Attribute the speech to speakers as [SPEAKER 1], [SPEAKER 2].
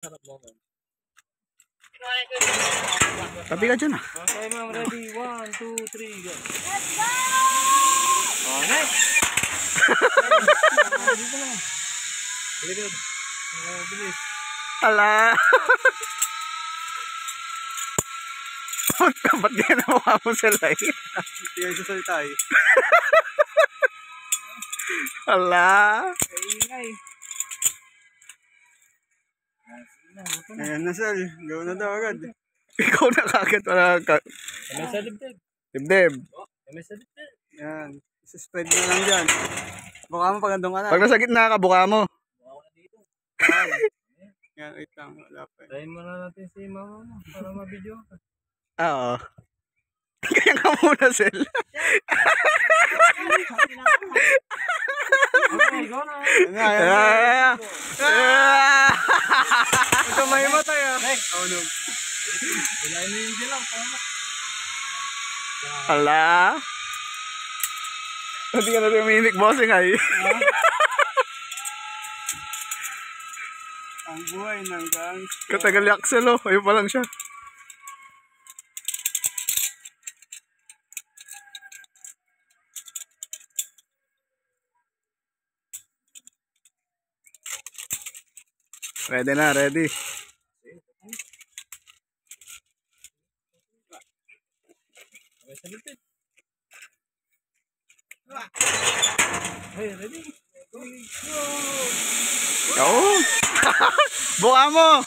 [SPEAKER 1] Tabi ka dyan ah.
[SPEAKER 2] Okay ma'am, ready? 1, 2, 3, go.
[SPEAKER 3] Let's go!
[SPEAKER 2] Oh, next! Dito na. Bilis. Bilis.
[SPEAKER 1] Ala. Ba't ganyan ang mukha mo sila eh?
[SPEAKER 2] Hindi kayo sasalita eh.
[SPEAKER 1] Ala.
[SPEAKER 2] Kaingay.
[SPEAKER 4] Ayan na sir, gawin na daw agad.
[SPEAKER 1] Ikaw na kagad wala ka.
[SPEAKER 2] Kami sa dibdib.
[SPEAKER 1] Dibdib.
[SPEAKER 2] Kami sa dibdib.
[SPEAKER 4] Yan, spread mo lang dyan. Baka mo pag andun ka na.
[SPEAKER 1] Pag nasa gitna ka, buka mo.
[SPEAKER 2] Buka ko na dito.
[SPEAKER 4] Yan, wait lang, wala pa.
[SPEAKER 2] Tayin mo na natin si mama mo para mabidyo ka.
[SPEAKER 1] Oo. Kaya ka muna sila.
[SPEAKER 2] Okay, go na.
[SPEAKER 4] Ayan,
[SPEAKER 2] Ito may matay ah.
[SPEAKER 4] Next. Oh no.
[SPEAKER 2] Ilayin mo yung dilaw.
[SPEAKER 1] Ala. Hindi ka na tuminik, bossing ay.
[SPEAKER 4] Ang buhay ng gangster.
[SPEAKER 1] Katagal ni Axel oh. Ayun pa lang siya. Ready na, ready.
[SPEAKER 2] Okay, sa dibdib. Hey, ready?
[SPEAKER 1] Oo. Buka mo.